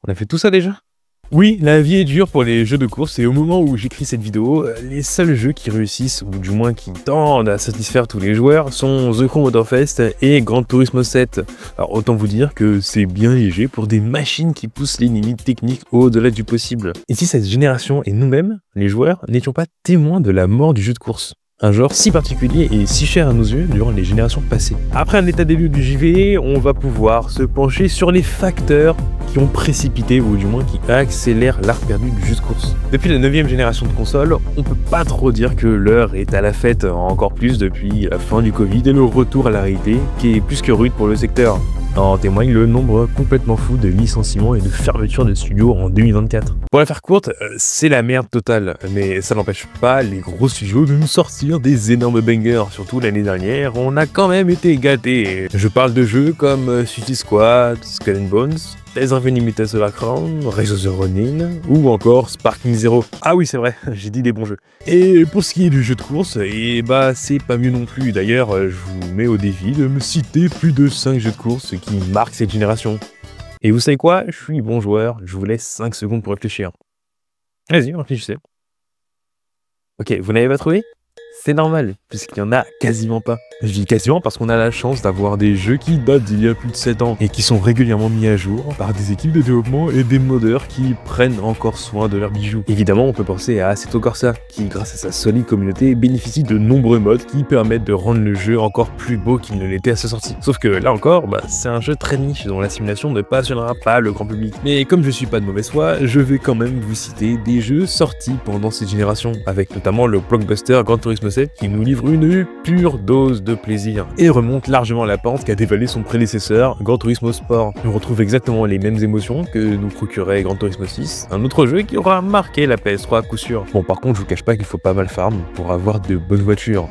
On a fait tout ça déjà? Oui, la vie est dure pour les jeux de course et au moment où j'écris cette vidéo, les seuls jeux qui réussissent, ou du moins qui tendent à satisfaire tous les joueurs, sont The Crew Motorfest et Gran Turismo 7. Alors autant vous dire que c'est bien léger pour des machines qui poussent les limites techniques au-delà du possible. Et si cette génération et nous-mêmes, les joueurs, n'étions pas témoins de la mort du jeu de course? Un genre si particulier et si cher à nos yeux durant les générations passées. Après un état des lieux du JV, on va pouvoir se pencher sur les facteurs qui ont précipité, ou du moins qui accélèrent l'art perdu du jeu de course. Depuis la 9e génération de consoles, on peut pas trop dire que l'heure est à la fête, encore plus depuis la fin du Covid et le retour à la réalité, qui est plus que rude pour le secteur. En témoigne le nombre complètement fou de licenciements et de fermetures de studios en 2024. Pour la faire courte, c'est la merde totale, mais ça n'empêche pas les gros studios de nous sortir des énormes bangers. Surtout l'année dernière, on a quand même été gâtés. Je parle de jeux comme Suicide Squad, Skull and Bones, Tales of Unlimited Solar Crown, Rise of the Ronin, ou encore Sparking Zero. Ah oui, c'est vrai, j'ai dit des bons jeux. Et pour ce qui est du jeu de course, et bah c'est pas mieux non plus. D'ailleurs, je vous mets au défi de me citer plus de 5 jeux de course qui marquent cette génération. Et vous savez quoi? Je suis bon joueur, je vous laisse 5 secondes pour réfléchir. Vas-y, réfléchissez. Ok, vous n'avez pas trouvé? C'est normal, puisqu'il y en a quasiment pas. Je dis quasiment parce qu'on a la chance d'avoir des jeux qui datent d'il y a plus de 7 ans et qui sont régulièrement mis à jour par des équipes de développement et des modeurs qui prennent encore soin de leurs bijoux. Évidemment, on peut penser à Assetto Corsa, qui grâce à sa solide communauté bénéficie de nombreux mods qui permettent de rendre le jeu encore plus beau qu'il ne l'était à sa sortie. Sauf que là encore, c'est un jeu très niche dont la simulation ne passionnera pas le grand public. Mais comme je suis pas de mauvaise foi, je vais quand même vous citer des jeux sortis pendant cette génération, avec notamment le blockbuster Gran Turismo 7 qui nous livre une pure dose de plaisir et remonte largement la pente qu'a dévalé son prédécesseur Gran Turismo Sport. On retrouve exactement les mêmes émotions que nous procurait Gran Turismo 6, un autre jeu qui aura marqué la PS3 à coup sûr. Bon, par contre, je vous cache pas qu'il faut pas mal farm pour avoir de bonnes voitures.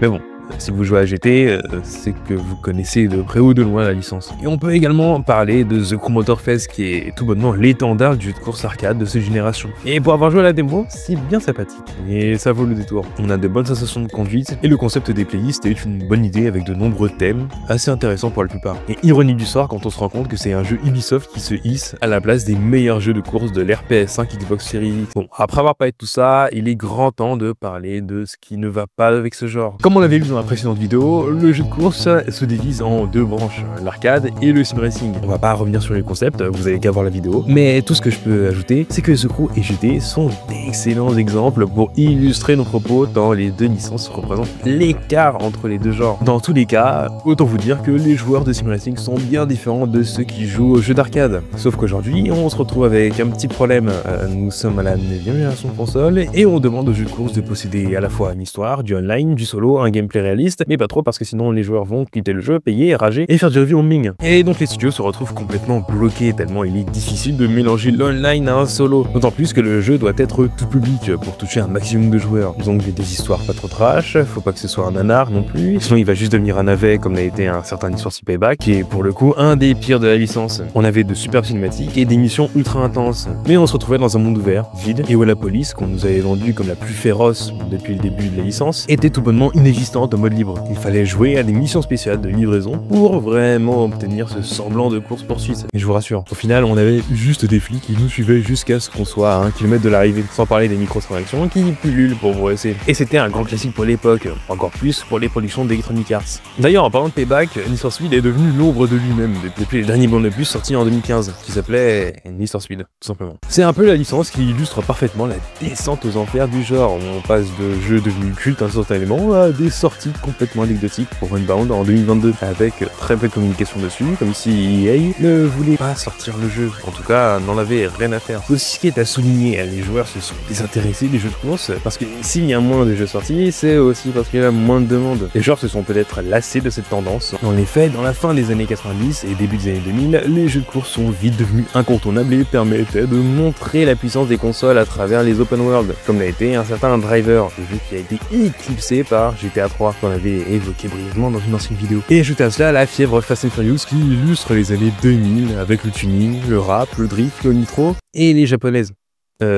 Mais bon, si vous jouez à GT, c'est que vous connaissez de près ou de loin la licence. Et on peut également parler de The Crew Motorfest, qui est tout bonnement l'étendard du jeu de course arcade de cette génération. Et pour avoir joué à la démo, c'est bien sympathique, et ça vaut le détour. On a de bonnes sensations de conduite, et le concept des playlists est une bonne idée avec de nombreux thèmes, assez intéressants pour la plupart. Et ironie du sort quand on se rend compte que c'est un jeu Ubisoft qui se hisse à la place des meilleurs jeux de course de l'ère PS5 Xbox Series X. Bon, après avoir parlé de tout ça, il est grand temps de parler de ce qui ne va pas avec ce genre. Comme on l'avait vu dans la précédente vidéo, le jeu de course se divise en deux branches, l'arcade et le sim racing. On va pas revenir sur les concepts, vous avez qu'à voir la vidéo, mais tout ce que je peux ajouter, c'est que The Crew et GT sont d'excellents exemples pour illustrer nos propos, tant les deux licences représentent l'écart entre les deux genres. Dans tous les cas, autant vous dire que les joueurs de sim racing sont bien différents de ceux qui jouent aux jeux d'arcade. Sauf qu'aujourd'hui, on se retrouve avec un petit problème. Nous sommes à la 9e génération de console et on demande aux jeux de course de posséder à la fois une histoire, du online, du solo, un gameplay réaliste, mais pas trop parce que sinon les joueurs vont quitter le jeu, payer, rager et faire du review en ming. Et donc les studios se retrouvent complètement bloqués tellement il est difficile de mélanger l'online à un solo. D'autant plus que le jeu doit être tout public pour toucher un maximum de joueurs. Donc des histoires pas trop trash, faut pas que ce soit un nanar non plus, sinon il va juste devenir un navet comme l'a été un certain Need for Speed Payback, qui est pour le coup un des pires de la licence. On avait de superbes cinématiques et des missions ultra intenses, mais on se retrouvait dans un monde ouvert, vide, et où la police, qu'on nous avait vendue comme la plus féroce depuis le début de la licence, était tout bonnement inexistante en mode libre. Il fallait jouer à des missions spéciales de livraison pour vraiment obtenir ce semblant de course-poursuite. Et je vous rassure, au final, on avait juste des flics qui nous suivaient jusqu'à ce qu'on soit à 1 km de l'arrivée, sans parler des microtransactions qui pullulent pour progresser. Et c'était un grand classique pour l'époque, encore plus pour les productions d'Electronic Arts. D'ailleurs, en parlant de Payback, Need for Speed est devenu l'ombre de lui-même depuis le dernier bande de bus sorti en 2015, qui s'appelait Need for Speed, tout simplement. C'est un peu la licence qui illustre parfaitement la descente aux enfers du genre, où on passe de jeux devenus cultes instantanément à des sorties complètement anecdotique pour Unbound en 2022, avec très peu de communication dessus, comme si EA ne voulait pas sortir le jeu, en tout cas n'en avait rien à faire. Aussi, ce qui est à souligner, les joueurs se sont désintéressés des jeux de course, parce que s'il y a moins de jeux sortis, c'est aussi parce qu'il y a moins de demandes. Les joueurs se sont peut-être lassés de cette tendance. Dans les faits, dans la fin des années 90 et début des années 2000, les jeux de course sont vite devenus incontournables et permettaient de montrer la puissance des consoles à travers les open world, comme l'a été un certain Driver, le jeu qui a été éclipsé par GTA 3, qu'on avait évoqué brièvement dans une ancienne vidéo. Et ajouter à cela la fièvre Fast and Furious qui illustre les années 2000 avec le tuning, le rap, le drift, le nitro et les japonaises.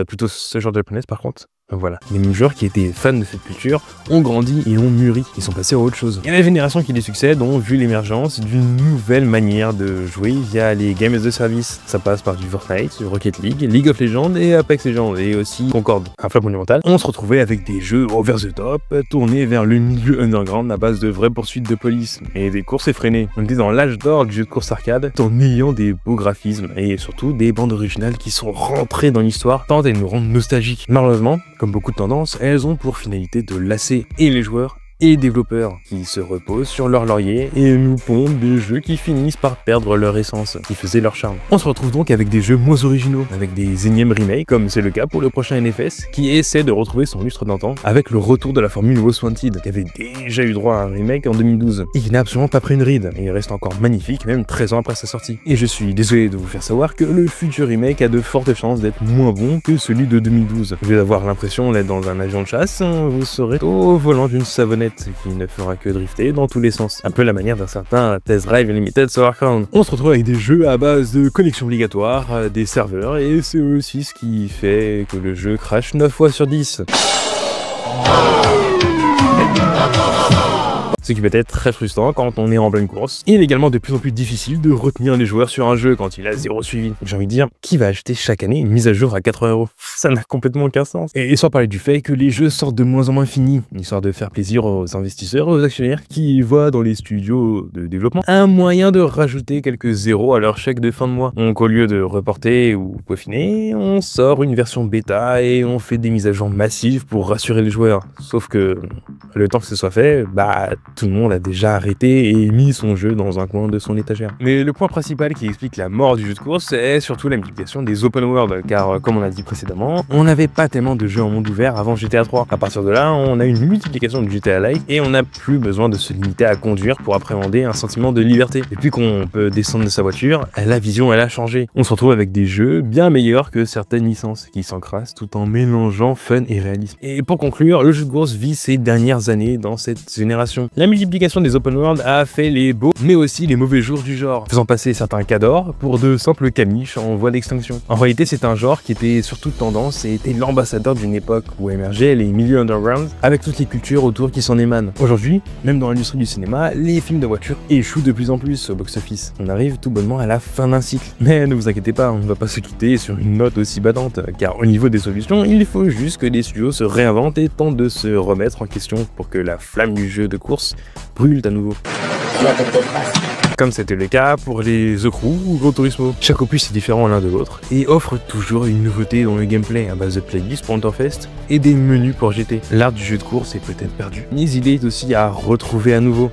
Plutôt ce genre de japonaises par contre. Voilà. Les mêmes joueurs qui étaient fans de cette culture ont grandi et ont mûri. Ils sont passés à autre chose. Et la génération qui les succède ont vu l'émergence d'une nouvelle manière de jouer via les games as a service. Ça passe par du Fortnite, du Rocket League, League of Legends et Apex Legends et aussi Concorde. Un flop monumental. On se retrouvait avec des jeux over the top, tournés vers le milieu underground à base de vraies poursuites de police et des courses effrénées. On était dans l'âge d'or du jeu de course arcade, en ayant des beaux graphismes et surtout des bandes originales qui sont rentrées dans l'histoire tant elles nous rendent nostalgiques. Malheureusement, comme beaucoup de tendances, elles ont pour finalité de lasser et les joueurs et les développeurs qui se reposent sur leur laurier et nous pondent des jeux qui finissent par perdre leur essence, qui faisaient leur charme. On se retrouve donc avec des jeux moins originaux, avec des énièmes remakes, comme c'est le cas pour le prochain NFS, qui essaie de retrouver son lustre d'antan avec le retour de la formule Most Wanted, qui avait déjà eu droit à un remake en 2012, et qui n'a absolument pas pris une ride, et il reste encore magnifique même 13 ans après sa sortie. Et je suis désolé de vous faire savoir que le futur remake a de fortes chances d'être moins bon que celui de 2012. Au lieu d'avoir l'impression d'être dans un avion de chasse, vous serez au volant d'une savonnette qui ne fera que drifter dans tous les sens. Un peu la manière d'un certain Test Drive Unlimited sur Warcraft. On se retrouve avec des jeux à base de connexion obligatoire, des serveurs, et c'est aussi ce qui fait que le jeu crache 9 fois sur 10. Ce qui peut être très frustrant quand on est en pleine course. Il est également de plus en plus difficile de retenir les joueurs sur un jeu quand il a zéro suivi. J'ai envie de dire, qui va acheter chaque année une mise à jour à 80 €? Ça n'a complètement aucun sens. Et sans parler du fait que les jeux sortent de moins en moins finis, histoire de faire plaisir aux investisseurs et aux actionnaires qui voient dans les studios de développement un moyen de rajouter quelques zéros à leur chèque de fin de mois. Donc au lieu de reporter ou peaufiner, on sort une version bêta et on fait des mises à jour massives pour rassurer les joueurs. Sauf que le temps que ce soit fait, bah tout le monde a déjà arrêté et mis son jeu dans un coin de son étagère. Mais le point principal qui explique la mort du jeu de course est surtout la multiplication des open world, car comme on a dit précédemment, on n'avait pas tellement de jeux en monde ouvert avant GTA 3. À partir de là, on a une multiplication du GTA-like et on n'a plus besoin de se limiter à conduire pour appréhender un sentiment de liberté. Depuis qu'on peut descendre de sa voiture, la vision elle a changé. On se retrouve avec des jeux bien meilleurs que certaines licences qui s'encrassent tout en mélangeant fun et réalisme. Et pour conclure, le jeu de course vit ses dernières années dans cette génération. La multiplication des open world a fait les beaux mais aussi les mauvais jours du genre, faisant passer certains cadors pour de simples caniches en voie d'extinction. En réalité, c'est un genre qui était surtout tendance et était l'ambassadeur d'une époque où émergeaient les milieux underground avec toutes les cultures autour qui s'en émanent. Aujourd'hui, même dans l'industrie du cinéma, les films de voitures échouent de plus en plus au box-office. On arrive tout bonnement à la fin d'un cycle. Mais ne vous inquiétez pas, on ne va pas se quitter sur une note aussi battante, car au niveau des solutions, il faut juste que les studios se réinventent et tentent de se remettre en question pour que la flamme du jeu de course brûle à nouveau. Comme c'était le cas pour les The Crew ou Gran Turismo. Chaque opus est différent l'un de l'autre et offre toujours une nouveauté dans le gameplay à base de playlists pour Hunterfest et des menus pour GT. L'art du jeu de course est peut-être perdu, mais il est aussi à retrouver à nouveau.